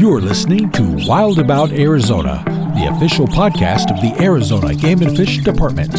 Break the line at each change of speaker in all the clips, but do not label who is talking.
You're listening to Wild About Arizona, the official podcast of the Arizona Game and Fish Department.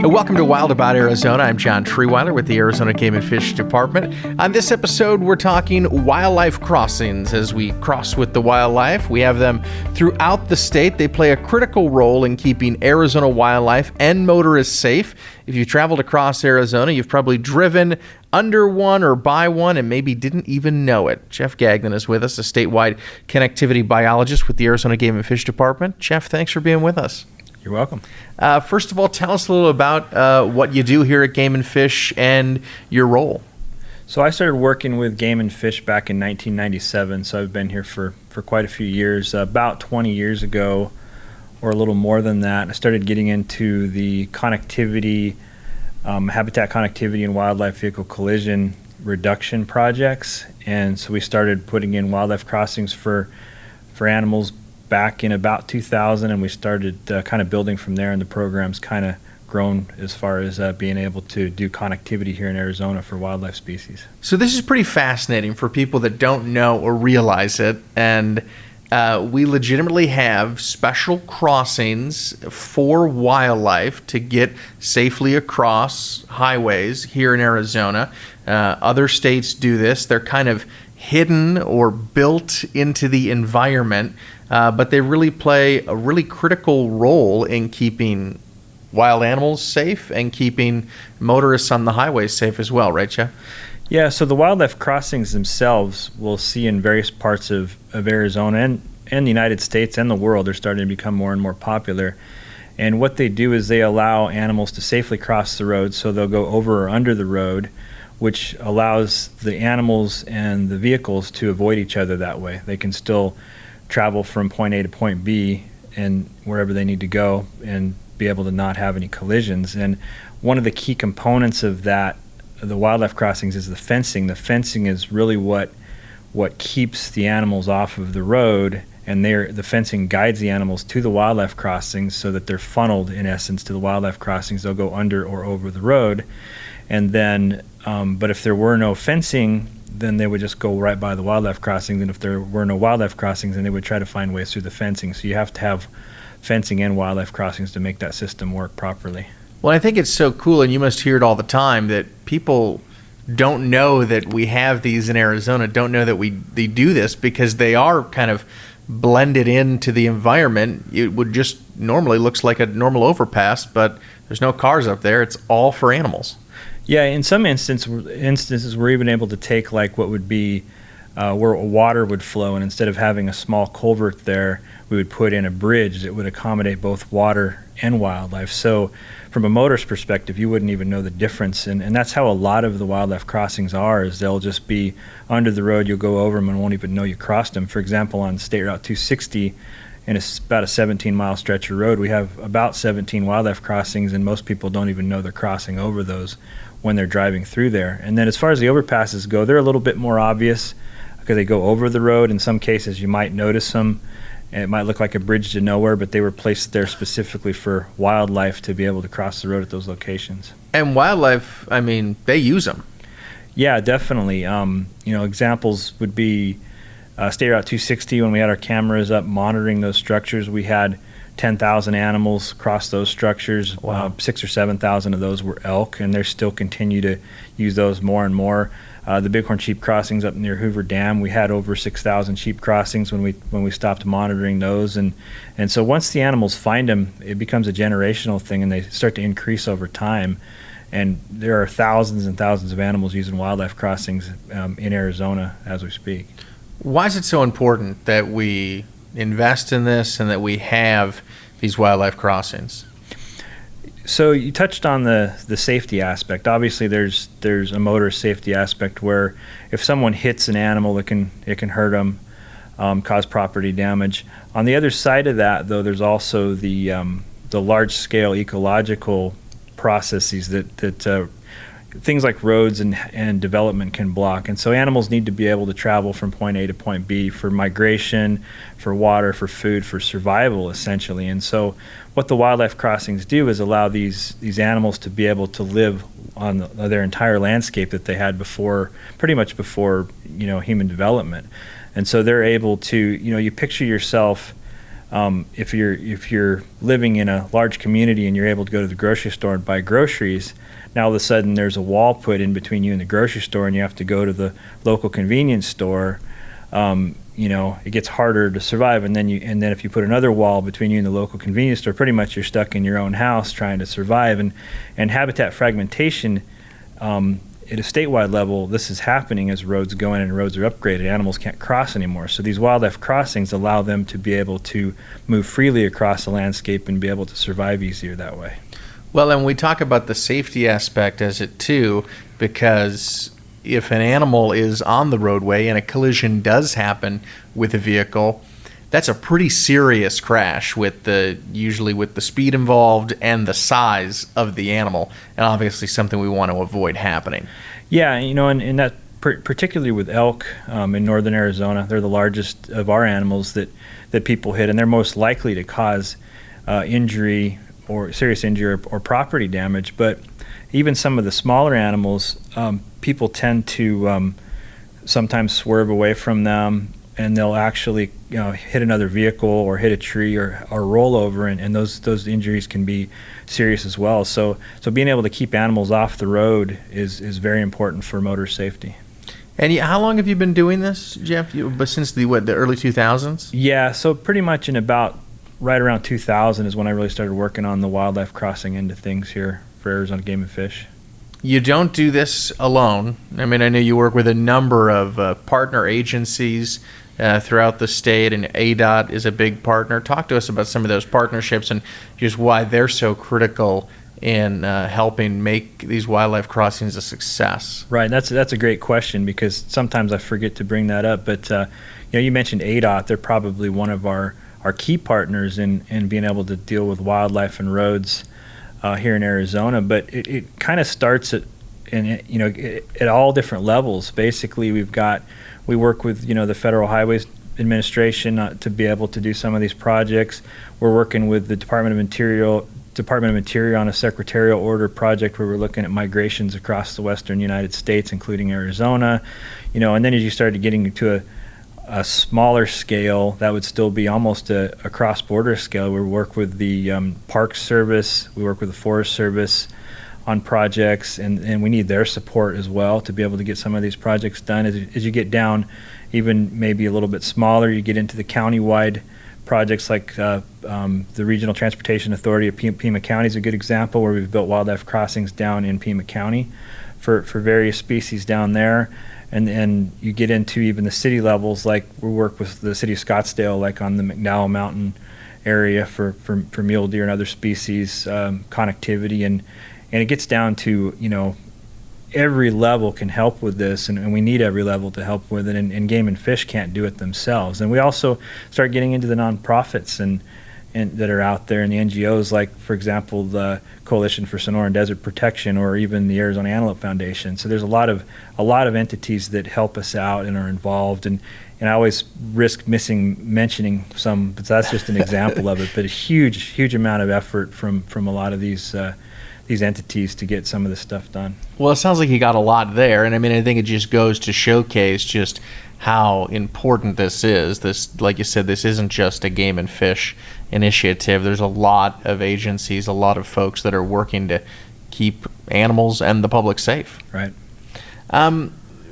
Welcome to Wild About Arizona. I'm John Treeweiler with the Arizona Game and Fish Department. On this episode, we're talking wildlife crossings. As we cross with the wildlife, we have them throughout the state. They play a critical role in keeping Arizona wildlife and motorists safe. If you traveled across Arizona, you've probably driven under one or by one and maybe didn't even know it. Jeff Gagnon is with us, a statewide connectivity biologist with the Arizona Game and Fish Department. Jeff, thanks for being with us.
You're welcome.
First of all, tell us a little about what you do here at Game and Fish and your role.
So I started working with Game and Fish back in 1997, so I've been here for quite a few years. About 20 years ago, or a little more than that, I started getting into the connectivity, habitat connectivity and wildlife vehicle collision reduction projects. And so we started putting in wildlife crossings for animals back in about 2000, and we started kind of building from there, and the program's kind of grown as far as being able to do connectivity here in Arizona for wildlife species.
So this is pretty fascinating for people that don't know or realize it, and we legitimately have special crossings for wildlife to get safely across highways here in Arizona. Other states do this. They're kind of hidden or built into the environment, but they really play a really critical role in keeping wild animals safe and keeping motorists on the highways safe as well, right, Jeff?
Yeah, so the wildlife crossings themselves we'll see in various parts of Arizona and the United States and the world. They're starting to become more and more popular. And what they do is they allow animals to safely cross the road, so they'll go over or under the road, which allows the animals and the vehicles to avoid each other that way. They can still travel from point A to point B and wherever they need to go and be able to not have any collisions. And one of the key components of that, the wildlife crossings, is the fencing. The fencing is really what keeps the animals off of the road, and the fencing guides the animals to the wildlife crossings so that they're funneled, in essence, to the wildlife crossings. They'll go under or over the road. And then, but if there were no fencing, then they would just go right by the wildlife crossings. And if there were no wildlife crossings, then they would try to find ways through the fencing. So you have to have fencing and wildlife crossings to make that system work properly.
Well, I think it's so cool, and you must hear it all the time, that people don't know that we have these in Arizona, don't know that they do this, because they are kind of blended into the environment. It would just normally looks like a normal overpass, but there's no cars up there. It's all for animals.
Yeah, in some instances, we're even able to take like what would be where water would flow, and instead of having a small culvert there, we would put in a bridge that would accommodate both water and wildlife. So from a motorist perspective, you wouldn't even know the difference. And that's how a lot of the wildlife crossings are, is they'll just be under the road, you'll go over them and won't even know you crossed them. For example, on State Route 260, and it's about a 17-mile stretch of road, we have about 17 wildlife crossings, and most people don't even know they're crossing over those when they're driving through there. And then as far as the overpasses go, they're a little bit more obvious because they go over the road. In some cases, you might notice them, and it might look like a bridge to nowhere, but they were placed there specifically for wildlife to be able to cross the road at those locations.
And wildlife, I mean, they use them.
Yeah, definitely. Examples would be State Route 260. When we had our cameras up monitoring those structures, we had 10,000 animals cross those structures.
Wow.
6,000 or 7,000 of those were elk, and they still continue to use those more and more. The Bighorn sheep crossings up near Hoover Dam, we had over 6,000 sheep crossings when we stopped monitoring those. And so once the animals find them, it becomes a generational thing, and they start to increase over time. And there are thousands and thousands of animals using wildlife crossings in Arizona as we speak.
Why is it so important that we invest in this and that we have these wildlife crossings?
So you touched on the safety aspect. Obviously, there's a motorist safety aspect where if someone hits an animal, it can hurt them, cause property damage. On the other side of that, though, there's also the large-scale ecological processes that things like roads and development can block. And so animals need to be able to travel from point A to point B for migration, for water, for food, for survival, essentially. And so what the wildlife crossings do is allow these animals to be able to live on their entire landscape that they had pretty much before human development. And so they're able to, you picture yourself, if you're living in a large community and you're able to go to the grocery store and buy groceries, now all of a sudden there's a wall put in between you and the grocery store, and you have to go to the local convenience store. It gets harder to survive, and then if you put another wall between you and the local convenience store, pretty much you're stuck in your own house trying to survive. And habitat fragmentation, at a statewide level, this is happening as roads go in and roads are upgraded. Animals can't cross anymore. So these wildlife crossings allow them to be able to move freely across the landscape and be able to survive easier that way.
Well, and we talk about the safety aspect as it too, because if an animal is on the roadway and a collision does happen with a vehicle, that's a pretty serious crash usually with the speed involved and the size of the animal, and obviously something we want to avoid happening.
Yeah, and that particularly with elk in northern Arizona, they're the largest of our animals that people hit, and they're most likely to cause injury or serious injury or property damage. But even some of the smaller animals, people tend to sometimes swerve away from them, and they'll actually hit another vehicle or hit a tree or roll over, and those injuries can be serious as well. So being able to keep animals off the road is very important for motor safety.
And how long have you been doing this, Jeff? Since the early 2000s?
Yeah, so pretty much right around 2000 is when I really started working on the wildlife crossing end of things here for Arizona Game and Fish.
You don't do this alone. I mean, I know you work with a number of partner agencies throughout the state, and ADOT is a big partner. Talk to us about some of those partnerships and just why they're so critical in helping make these wildlife crossings a success.
Right, that's a great question, because sometimes I forget to bring that up. But you mentioned ADOT. They're probably one of our key partners in being able to deal with wildlife and roads here in Arizona. But it kind of starts at all different levels. Basically, we work with the Federal Highways Administration to be able to do some of these projects. We're working with the Department of Interior on a secretarial order project where we're looking at migrations across the western United States, including Arizona. And then as you started getting to a smaller scale, that would still be almost a cross-border scale. We work with the Park Service, we work with the Forest Service on projects, and we need their support as well to be able to get some of these projects done. As you get down even maybe a little bit smaller, you get into the county-wide projects like the Regional Transportation Authority of Pima County is a good example, where we've built wildlife crossings down in Pima County for various species down there. And you get into even the city levels, like we work with the city of Scottsdale, like on the McDowell Mountain area for mule deer and other species connectivity, and it gets down to every level can help with this, and we need every level to help with it, and Game and Fish can't do it themselves. And we also start getting into the nonprofits and that are out there, and the NGOs, like for example the Coalition for Sonoran Desert Protection, or even the Arizona Antelope Foundation. So there's a lot of entities that help us out and are involved, and I always risk mentioning some, but that's just an example of it. But a huge amount of effort from a lot of these entities to get some of this stuff done.
Well, it sounds like you got a lot there, and I mean, I think it just goes to showcase just how important this is. This, like you said, this isn't just a Game and Fish initiative. There's a lot of agencies, a lot of folks that are working to keep animals and the public safe.
Right.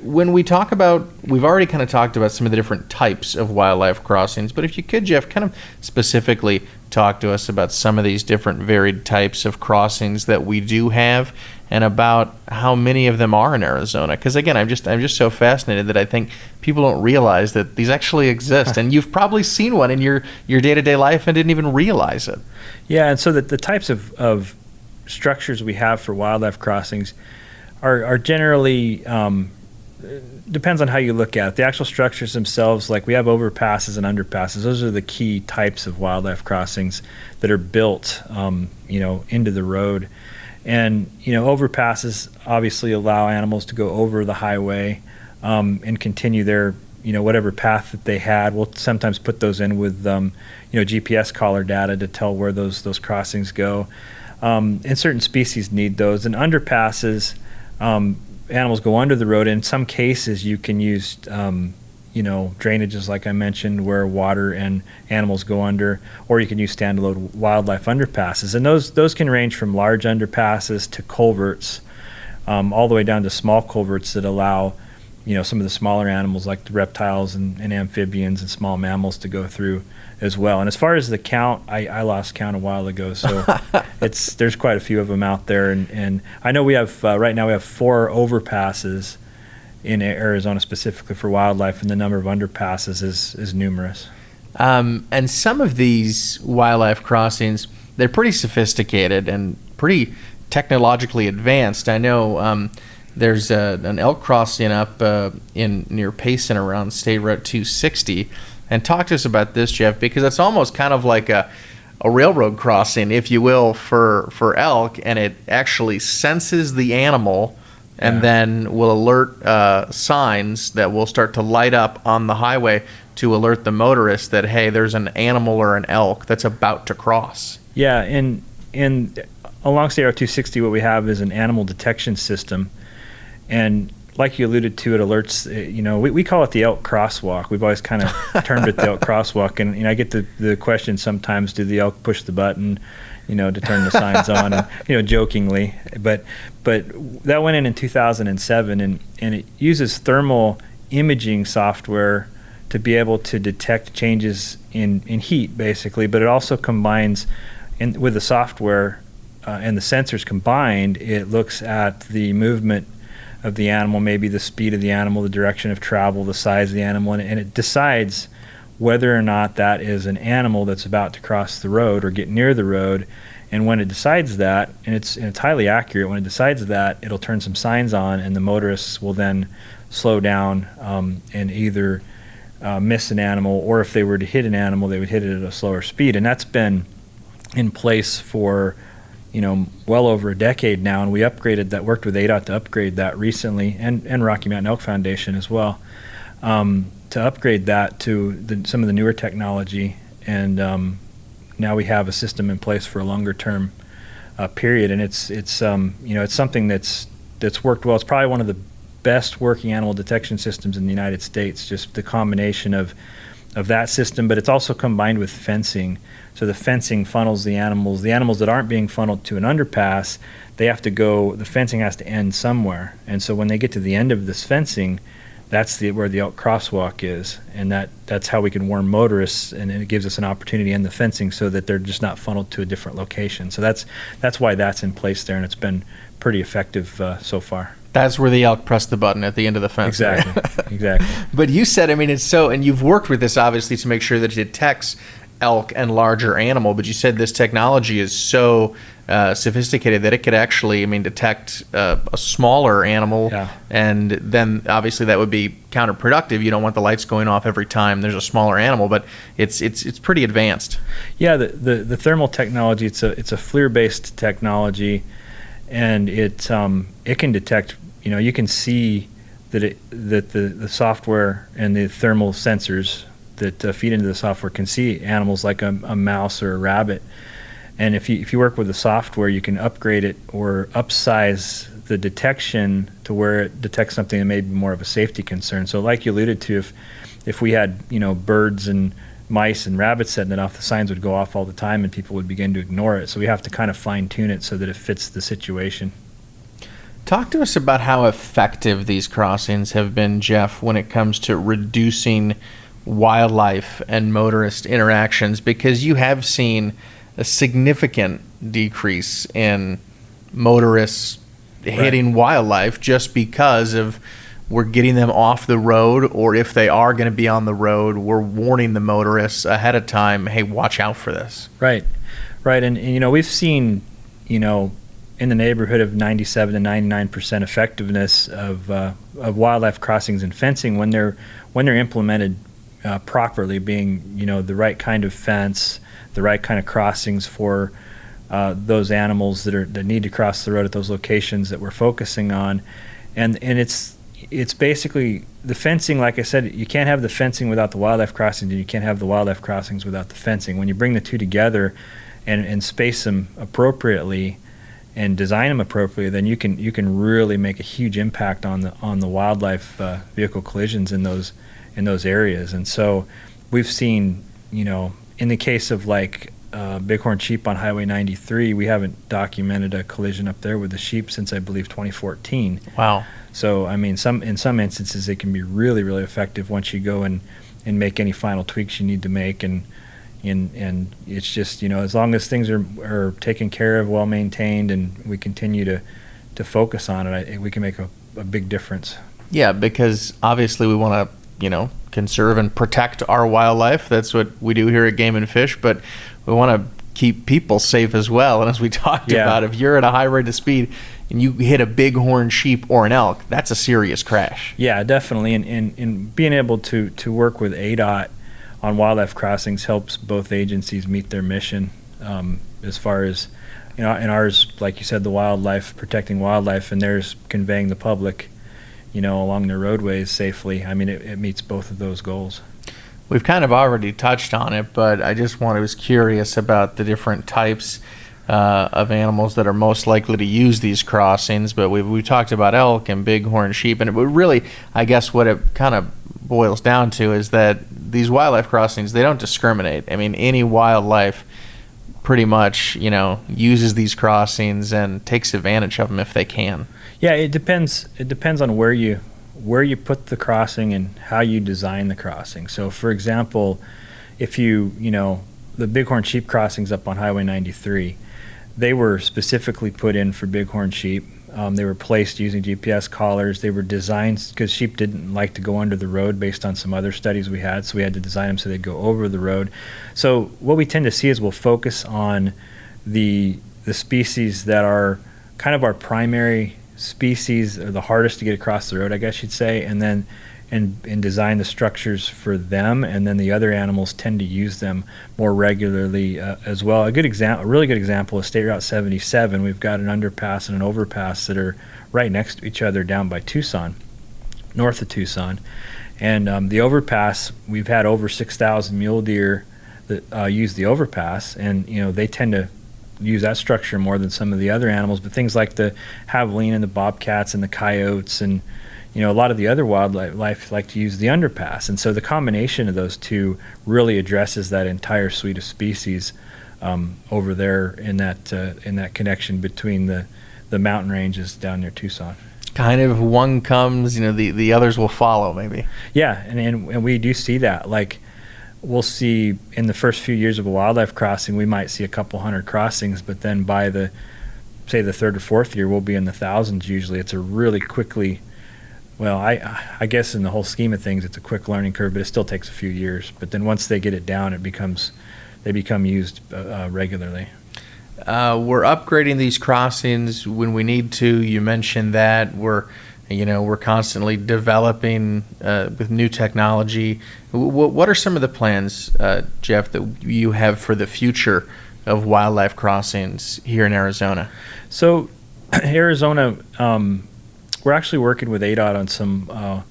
When we talk about, we've already kind of talked about some of the different types of wildlife crossings, but if you could, Jeff, kind of specifically talk to us about some of these different varied types of crossings that we do have, and about how many of them are in Arizona. Because again, I'm just so fascinated that I think people don't realize that these actually exist, and you've probably seen one in your day-to-day life and didn't even realize it.
Yeah, and so the types of structures we have for wildlife crossings are generally depends on how you look at it. The actual structures themselves, like we have overpasses and underpasses. Those are the key types of wildlife crossings that are built, into the road. And overpasses obviously allow animals to go over the highway and continue their whatever path that they had. We'll sometimes put those in with GPS collar data to tell where those crossings go. And certain species need those. And underpasses, animals go under the road. In some cases, you can use drainages, like I mentioned, where water and animals go under, or you can use standalone wildlife underpasses. And those can range from large underpasses to culverts, all the way down to small culverts that allow some of the smaller animals like the reptiles and amphibians and small mammals to go through as well. And as far as the count, I lost count a while ago, so there's quite a few of them out there. And I know we have right now we have 4 overpasses in Arizona specifically for wildlife, and the number of underpasses is numerous.
And some of these wildlife crossings, they're pretty sophisticated and pretty technologically advanced. I know there's an elk crossing up near Payson around State Route 260. And talk to us about this, Jeff, because it's almost kind of like a railroad crossing, if you will, for elk, and it actually senses the animal and then will alert signs that will start to light up on the highway to alert the motorist that, hey, there's an animal or an elk that's about to cross.
Yeah, and along State Route 260, what we have is an animal detection system. And like you alluded to, it alerts, we call it the elk crosswalk. We've always kind of termed it the elk crosswalk. And I get the question sometimes, do the elk push the button, to turn the signs on, and, jokingly. But that went in 2007, and it uses thermal imaging software to be able to detect changes in heat, basically. But it also combines, with the software and the sensors combined, it looks at the movement of the animal, maybe the speed of the animal, the direction of travel, the size of the animal, and it decides whether or not that is an animal that's about to cross the road or get near the road. And when it decides that, and it's highly accurate, when it decides that, it'll turn some signs on, and the motorists will then slow down and either miss an animal, or if they were to hit an animal, they would hit it at a slower speed. And that's been in place for well over a decade now, and we upgraded that, worked with ADOT to upgrade that recently, and Rocky Mountain Elk Foundation as well, to upgrade that to some of the newer technology. And now we have a system in place for a longer term period, and it's something that's worked well. It's probably one of the best working animal detection systems in the United States, just the combination of that system, but it's also combined with fencing. So the fencing funnels the animals that aren't being funneled to an underpass, the fencing has to end somewhere. And so when they get to the end of this fencing, that's where the elk crosswalk is. And that's how we can warn motorists, and it gives us an opportunity to end the fencing so that they're just not funneled to a different location. So that's why that's in place there, and it's been pretty effective so far.
That's where the elk press the button at the end of the fence.
Exactly.
But you said, it's so, and you've worked with this obviously to make sure that it detects elk and larger animal, but you said this technology is so sophisticated that it could actually, detect a smaller animal, and then obviously that would be counterproductive. You don't want the lights going off every time there's a smaller animal, but it's pretty advanced. Yeah,
the thermal technology, it's a FLIR-based technology, and it can detect. You can see that the software and the thermal sensors that feed into the software can see animals like a mouse or a rabbit. And if you work with the software, you can upgrade it or upsize the detection to where it detects something that may be more of a safety concern. So like you alluded to, if we had birds and mice and rabbits setting it off, the signs would go off all the time and people would begin to ignore it. So we have to kind of fine tune it so that it fits the situation.
Talk to us about how effective these crossings have been, Jeff, when it comes to reducing wildlife and motorist interactions, because you have seen a significant decrease in motorists hitting wildlife just because of we're getting them off the road, or if they are going to be on the road, we're warning the motorists ahead of time, hey, watch out for this.
Right. And we've seen, in the neighborhood of 97 to 99% effectiveness of wildlife crossings and fencing when they're implemented properly, being the right kind of fence, the right kind of crossings for those animals that need to cross the road at those locations that we're focusing on, and it's basically the fencing. Like I said, you can't have the fencing without the wildlife crossings, and you can't have the wildlife crossings without the fencing. When you bring the two together and space them appropriately and design them appropriately, then you can really make a huge impact on the wildlife vehicle collisions in those areas. And so we've seen, in the case of like bighorn sheep on Highway 93, we haven't documented a collision up there with the sheep since I believe 2014.
Wow.
So I mean, in some instances it can be really, really effective once you go and make any final tweaks you need to make, and it's just, as long as things are taken care of, well maintained, and we continue to focus on it, we can make a big difference.
Yeah, because obviously we want to, conserve and protect our wildlife. That's what we do here at Game and Fish, but we want to keep people safe as well. And as we talked about, if you're at a high rate of speed and you hit a bighorn sheep or an elk, that's a serious crash.
Yeah, definitely. And being able to work with ADOT on wildlife crossings helps both agencies meet their mission, as far as, in ours, like you said, the wildlife, protecting wildlife, and theirs conveying the public, along their roadways safely. I mean, it meets both of those goals.
We've kind of already touched on it, but I was curious about the different types of animals that are most likely to use these crossings. But we talked about elk and bighorn sheep, and it would really, I guess what it kind of boils down to is that these wildlife crossings, they don't discriminate. I mean, any wildlife pretty much, uses these crossings and takes advantage of them if they can.
Yeah, it depends on where you put the crossing and how you design the crossing. So for example, if the bighorn sheep crossings up on Highway 93, they were specifically put in for bighorn sheep. They were placed using GPS collars. They were designed because sheep didn't like to go under the road based on some other studies we had, so we had to design them so they'd go over the road. So what we tend to see is we'll focus on the species that are kind of our primary species, or the hardest to get across the road, I guess you'd say, and then and design the structures for them, and then the other animals tend to use them more regularly as well. A really good example is State Route 77. We've got an underpass and an overpass that are right next to each other down by Tucson, north of Tucson, and the overpass, we've had over 6,000 mule deer that use the overpass, and they tend to use that structure more than some of the other animals. But things like the javelina and the bobcats and the coyotes and a lot of the other wildlife like to use the underpass. And so the combination of those two really addresses that entire suite of species over there in that connection between the mountain ranges down near Tucson.
Kind of one comes, the others will follow, maybe.
Yeah, and we do see that. Like, we'll see in the first few years of a wildlife crossing, we might see a couple hundred crossings, but then by the third or fourth year, we'll be in the thousands usually. It's a really quickly, I guess in the whole scheme of things, it's a quick learning curve, but it still takes a few years. But then once they get it down, they become used regularly.
We're upgrading these crossings when we need to. You mentioned that we're constantly developing with new technology. What are some of the plans, Jeff, that you have for the future of wildlife crossings here in Arizona? So,
Arizona, we're actually working with ADOT on some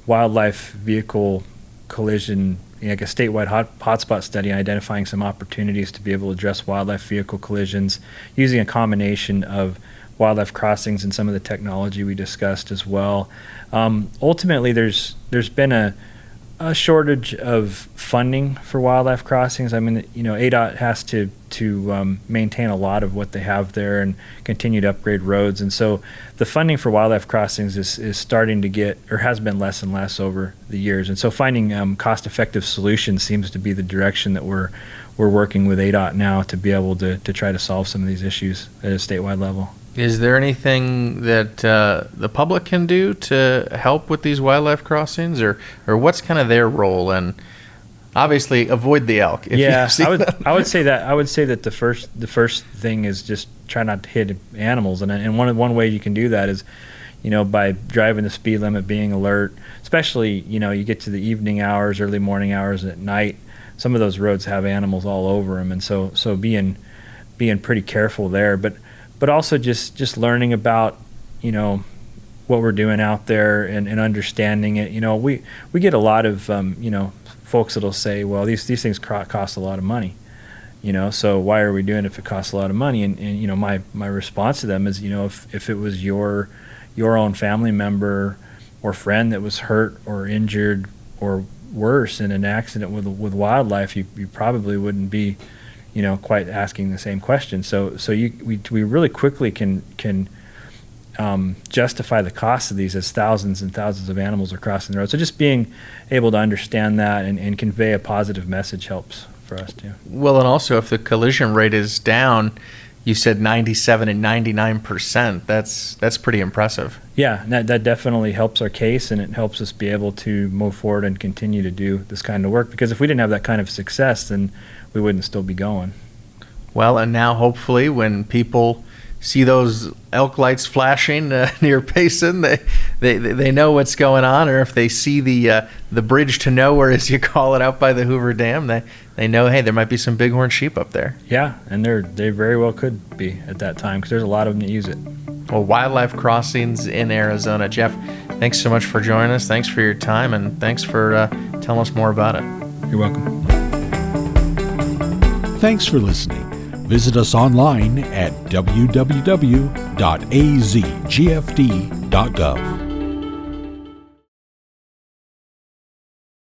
wildlife vehicle collision, like a statewide hotspot study, identifying some opportunities to be able to address wildlife vehicle collisions using a combination of wildlife crossings and some of the technology we discussed as well. Ultimately, there's been a shortage of funding for wildlife crossings. I mean, ADOT has to maintain a lot of what they have there and continue to upgrade roads, and so the funding for wildlife crossings is starting to get, or has been, less and less over the years. And so finding cost-effective solutions seems to be the direction that we're working with ADOT now to be able to try to solve some of these issues at a statewide level.
Is there anything that the public can do to help with these wildlife crossings, or what's kind of their role? And obviously, avoid the elk.
I would say that the first thing is just try not to hit animals, and one way you can do that is, by driving the speed limit, being alert. Especially, you get to the evening hours, early morning hours, at night. Some of those roads have animals all over them, and so being being pretty careful there, but also just learning about, what we're doing out there and understanding it. We get a lot of, folks that'll say, well, these things cost a lot of money, so why are we doing it if it costs a lot of money? And my response to them is, if it was your own family member or friend that was hurt or injured or worse in an accident with wildlife, you probably wouldn't be, quite asking the same question. So we really quickly can justify the cost of these as thousands and thousands of animals are crossing the road. So just being able to understand that and convey a positive message helps for us too.
Well, and also if the collision rate is down, you said 97 and 99%. That's pretty impressive.
Yeah, that definitely helps our case, and it helps us be able to move forward and continue to do this kind of work. Because if we didn't have that kind of success, then we wouldn't still be going.
Well, and now hopefully when people see those elk lights flashing near Payson, they know what's going on. Or if they see the bridge to nowhere, as you call it, out by the Hoover Dam, they know, hey, there might be some bighorn sheep up there.
Yeah, and they very well could be at that time, because there's a lot of them that use it.
Well, Wildlife Crossings in Arizona. Jeff, thanks so much for joining us. Thanks for your time, and thanks for telling us more about it.
You're welcome.
Thanks for listening. Visit us online at www.azgfd.gov.